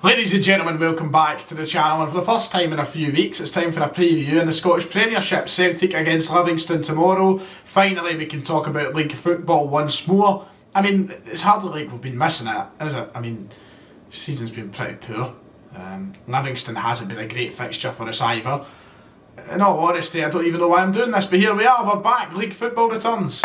Ladies and gentlemen, welcome back to the channel, and for the first time in a few weeks it's time for a preview in the Scottish Premiership. Celtic against Livingston tomorrow. Finally we can talk about league football once more. I mean, it's hardly like we've been missing it, is it? I mean, the season's been pretty poor. Livingston hasn't been a great fixture for us either. In all honesty, I don't even know why I'm doing this, but here we are, we're back. League football returns.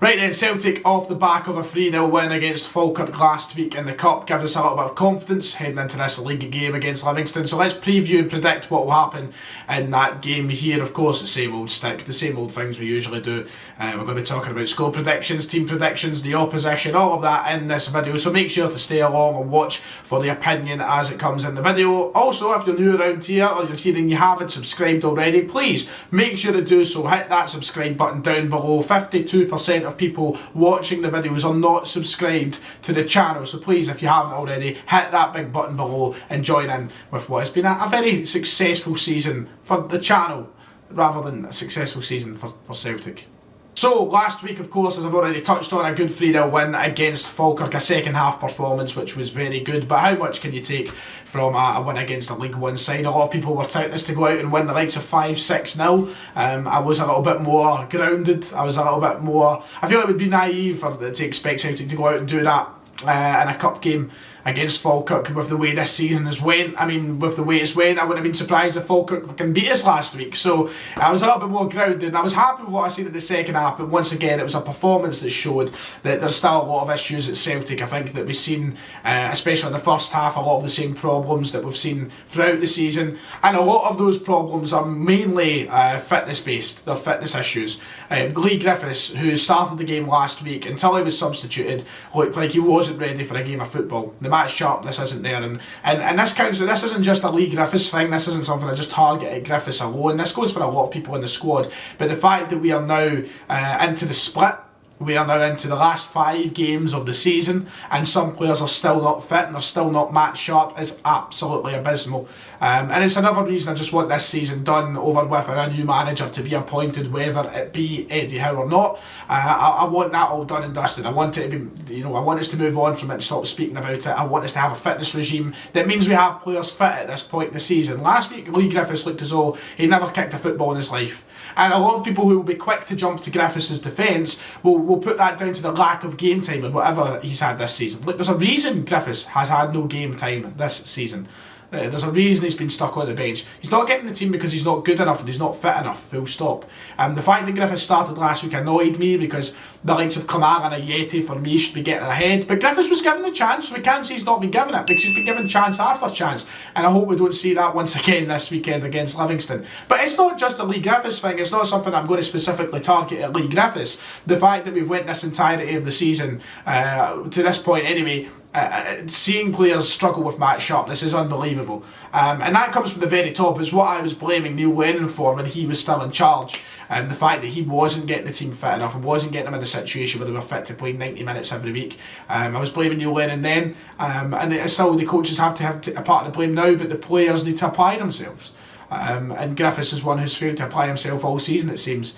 Right then, Celtic off the back of a 3-0 win against Falkirk last week in the Cup gives us a little bit of confidence heading into this league game against Livingston. So let's preview and predict what will happen in that game here. Of course, the same old stick, the same old things we usually do. We're going to be talking about score predictions, team predictions, the opposition, all of that in this video. So make sure to stay along and watch for the opinion as it comes in the video. Also, if you're new around here or you're here and you haven't subscribed already, please make sure to do so. Hit that subscribe button down below. 52% of people watching the videos are not subscribed to the channel, so please, if you haven't already, hit that big button below and join in with what has been a very successful season for the channel rather than a successful season for Celtic. So, last week, of course, as I've already touched on, a good 3-0 win against Falkirk, a second half performance which was very good, but how much can you take from a win against a League One side? A lot of people were touting us to go out and win the likes of 5-6-0. I was a little bit more grounded, I was a little bit more... I feel it would be naive to expect Celtic to go out and do that in a cup game against Falkirk with the way this season has went. I mean, with the way it's went, I wouldn't have been surprised if Falkirk can beat us last week. So I was a little bit more grounded and I was happy with what I seen in the second half, but once again it was a performance that showed that there's still a lot of issues at Celtic. I think that we've seen, especially in the first half, a lot of the same problems that we've seen throughout the season, and a lot of those problems are mainly fitness based. They're fitness issues. Lee Griffiths, who started the game last week, until he was substituted, looked like he wasn't ready for a game of football. The match sharpness isn't there, and this counts. This isn't just a Lee Griffiths thing. This isn't something I just target at Griffiths alone. This goes for a lot of people in the squad. But the fact that we are now into the split, we are now into the last 5 games of the season, and some players are still not fit and they're still not match sharp, is absolutely abysmal. And it's another reason I just want this season done, over with, and a new manager to be appointed, whether it be Eddie Howe or not. I want that all done and dusted. I want it to be, I want us to move on from it and stop speaking about it. I want us to have a fitness regime that means we have players fit at this point in the season. Last week, Lee Griffiths looked as though he never kicked a football in his life. And a lot of people who will be quick to jump to Griffiths' defence will put that down to the lack of game time and whatever he's had this season. Look, there's a reason Griffiths has had no game time this season. There's a reason he's been stuck on the bench. He's not getting the team because he's not good enough and he's not fit enough, full stop. The fact that Griffiths started last week annoyed me because the likes of Kamara and Ayeti for me should be getting ahead. But Griffiths was given the chance, so we can't say he's not been given it because he's been given chance after chance. And I hope we don't see that once again this weekend against Livingston. But it's not just a Lee Griffiths thing, it's not something I'm going to specifically target at Lee Griffiths. The fact that we've went this entirety of the season, to this point anyway, seeing players struggle with match sharpness is unbelievable. And that comes from the very top, is what I was blaming Neil Lennon for when he was still in charge. The fact that he wasn't getting the team fit enough and wasn't getting them in a situation where they were fit to play 90 minutes every week. I was blaming Neil Lennon then, and it's still the coaches have to have a part of the blame now, but the players need to apply themselves. And Griffiths is one who's failed to apply himself all season, it seems.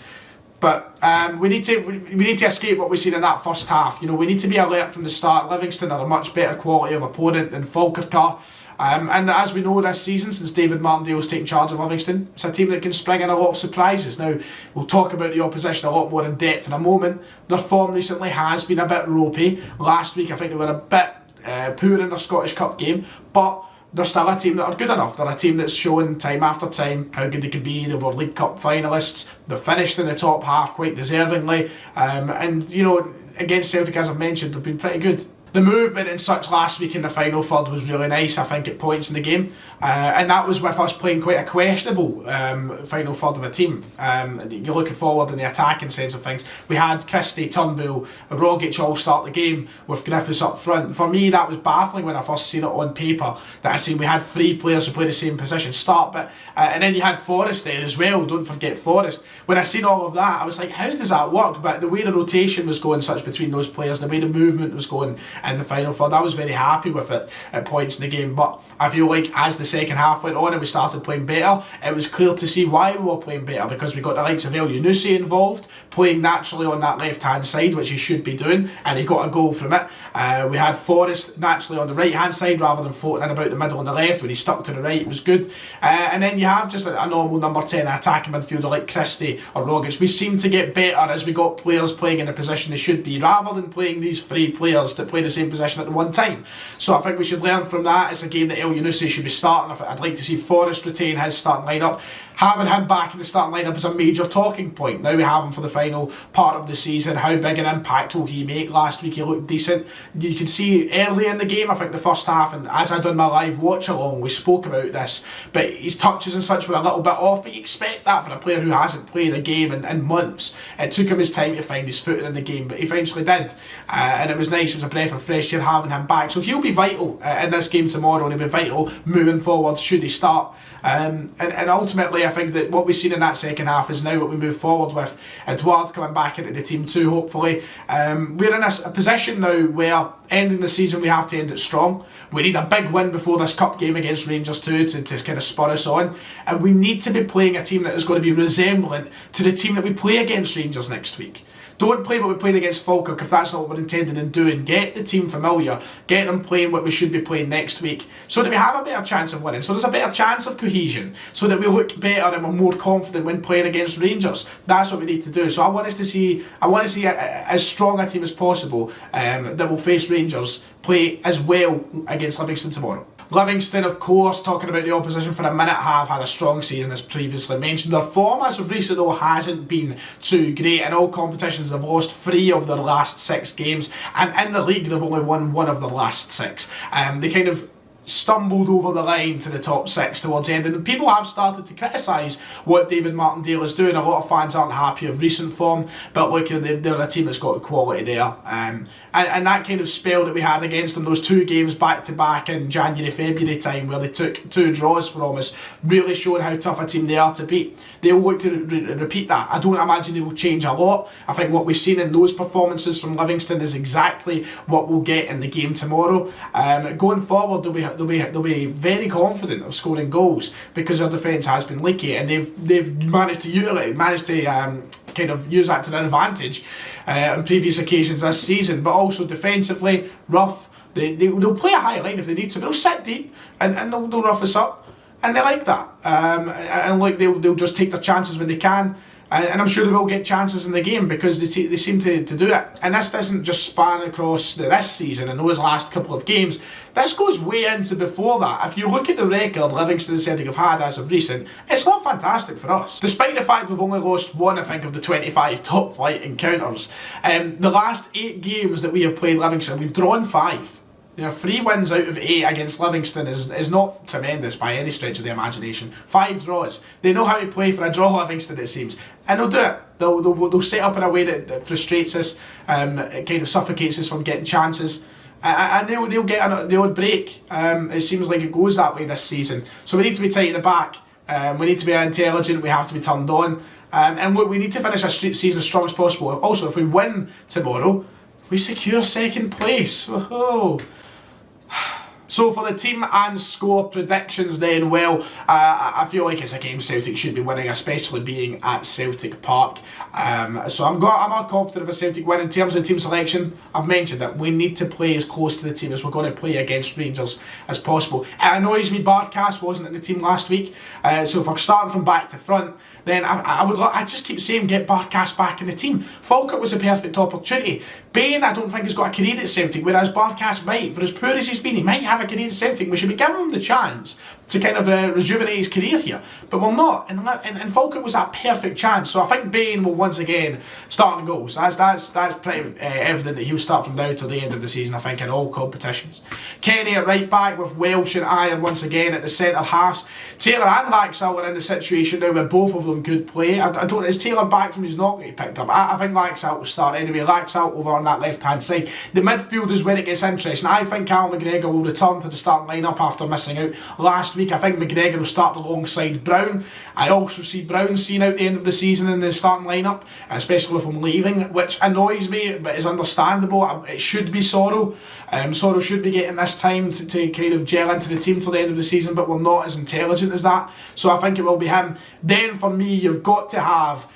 But we need to escape what we've seen in that first half. We need to be alert from the start. Livingston are a much better quality of opponent than Falkirk are. And as we know this season, since David Martindale's taken charge of Livingston, it's a team that can spring in a lot of surprises. Now, we'll talk about the opposition a lot more in depth in a moment. Their form recently has been a bit ropey. Last week, I think they were a bit poor in their Scottish Cup game, but they're still a team that are good enough. They're a team that's shown time after time how good they can be. They were League Cup finalists. They finished in the top half quite deservingly. And, against Celtic, as I've mentioned, they've been pretty good. The movement and such last week in the final third was really nice, I think, at points in the game. And that was with us playing quite a questionable final third of a team. You're looking forward in the attacking sense of things. We had Christie, Turnbull, Rogic all start the game with Griffiths up front. For me, that was baffling when I first seen it on paper, that I seen we had 3 players who play the same position start, but and then you had Forrest there as well, don't forget Forrest. When I seen all of that, I was like, how does that work? But the way the rotation was going such between those players, the way the movement was going in the final third, I was very happy with it at points in the game. But I feel like as the second half went on and we started playing better, it was clear to see why we were playing better, because we got the likes of El Yunusi involved, playing naturally on that left-hand side, which he should be doing, and he got a goal from it. We had Forrest naturally on the right-hand side rather than floating in about the middle and the left. When he stuck to the right, it was good. And then you have just a normal number 10 attacking midfielder like Christie or Rogic. We seem to get better as we got players playing in the position they should be, rather than playing these three players that play the same position at the one time. So I think we should learn from that. It's a game that El Yunusi should be starting. I'd like to see Forrest retain his starting lineup. Having him back in the starting lineup is a major talking point. Now we have him for the final part of the season. How big an impact will he make? Last week he looked decent. You can see early in the game, I think the first half, and as I done my live watch along, we spoke about this, but his touches and such were a little bit off, but you expect that for a player who hasn't played a game in months. It took him his time to find his footing in the game, but he eventually did. And it was nice, it was a breath of fresh air having him back. So he'll be vital in this game tomorrow, and he'll be vital moving forward should he start. And ultimately I think that what we've seen in that second half is now what we move forward with. Edouard coming back into the team too, hopefully. We're in a position now where ending the season we have to end it strong. We need a big win before this cup game against Rangers too to kind of spur us on, and we need to be playing a team that is going to be resemblant to the team that we play against Rangers next week. Don't play what we played against Falkirk if that's not what we're intending in doing. Get the team familiar, get them playing what we should be playing next week, so that we have a better chance of winning, so there's a better chance of cohesion, so that we look better and we're more confident when playing against Rangers. That's what we need to do. So I want to see as strong a team as possible that will face Rangers play as well against Livingston tomorrow. Livingston, of course, talking about the opposition for a minute, have had a strong season as previously mentioned. Their form as of recent though hasn't been too great. In all competitions they've lost 3 of their last 6 games, and in the league they've only won 1 of their last 6. They kind of stumbled over the line to the top 6 towards the end, and people have started to criticise what David Martindale is doing. A lot of fans aren't happy of recent form, but look, they're a team that's got quality there, and that kind of spell that we had against them, those 2 games back to back in January, February time where they took 2 draws from us, really showing how tough a team they are to beat. They'll look to repeat that. I don't imagine they will change a lot. I think what we've seen in those performances from Livingston is exactly what we'll get in the game tomorrow. Going forward they'll be very confident of scoring goals because our defence has been leaky, and they've managed to kind of use that to their advantage on previous occasions this season. But also defensively, rough. They'll play a high line if they need to, but they'll sit deep and they'll rough us up, and they like that. And like they'll just take their chances when they can. And I'm sure they will get chances in the game because they seem to do it. And this doesn't just span across this season and those last couple of games. This goes way into before that. If you look at the record Livingston and Celtic have had as of recent, it's not fantastic for us. Despite the fact we've only lost 1, I think, of the 25 top flight encounters, the last 8 games that we have played Livingston, we've drawn 5. 3 wins out of 8 against Livingston is not tremendous by any stretch of the imagination. 5 draws. They know how to play for a draw, Livingston, it seems. And they'll do it. They'll set up in a way that frustrates us, it kind of suffocates us from getting chances. And they'll get the odd break. It seems like it goes that way this season. So we need to be tight in the back. We need to be intelligent. We have to be turned on. And look, we need to finish our season as strong as possible. Also, if we win tomorrow, we secure 2nd place. Whoa. So for the team and score predictions then, well, I feel like it's a game Celtic should be winning, especially being at Celtic Park. So I'm more confident of a Celtic win. In terms of team selection, I've mentioned that we need to play as close to the team as we're going to play against Rangers as possible. It annoys me Barkas wasn't in the team last week, so if we're starting from back to front, then I just keep saying get Barkas back in the team. Falkirk was a perfect opportunity. Bain, I don't think has got a career at Celtic, whereas Barkas might. For as poor as he's been, he might have a career at Celtic. We should be giving him the chance to kind of rejuvenate his career here, but we're not. And Falkirk was that perfect chance. So I think Bain will once again start in goals. That's pretty evident that he'll start from now till the end of the season, I think, in all competitions. Kenny at right back with Welsh and Iron once again at the centre halves. Taylor and Laxalt are in the situation now where both of them could play. Is Taylor back from his knock that he picked up? I think Laxalt will start anyway. Laxalt over on that left hand side. The midfield is where it gets interesting. I think Cal McGregor will return to the starting lineup after missing out last week. I think McGregor will start alongside Brown. I also see Brown seeing out the end of the season in the starting lineup, especially if I'm leaving, which annoys me, but is understandable. It should be Sorrow. Sorrow should be getting this time to kind of gel into the team till the end of the season, but we're not as intelligent as that. So I think it will be him. Then for me, you've got to have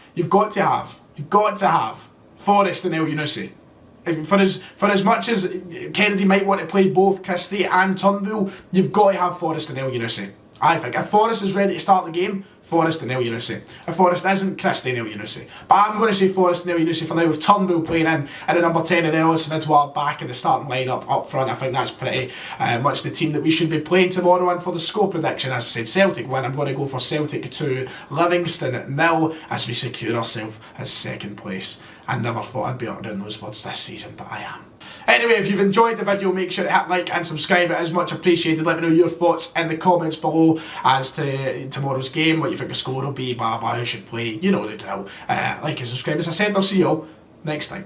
Forrest and El Yunusi. For as much as Kennedy might want to play both Christie and Turnbull, you've got to have Forrest and El Yunusi. I think if Forrest is ready to start the game, Forrest and El Yunusi. If Forrest isn't, Christie and El Yunusi. But I'm going to say Forrest and El Yunusi for now, with Turnbull playing in at the number 10 and then Olsen into our back in the starting lineup up front. I think that's pretty much the team that we should be playing tomorrow. And for the score prediction, as I said, Celtic win. I'm going to go for Celtic 2, Livingston 0, as we secure ourselves as second place. I never thought I'd be uttering those words this season, but I am. Anyway, if you've enjoyed the video, make sure to hit like and subscribe. It is much appreciated. Let me know your thoughts in the comments below as to tomorrow's game, what you think the score will be, who should play. You know the drill. Like and subscribe. As I said, I'll see you all next time.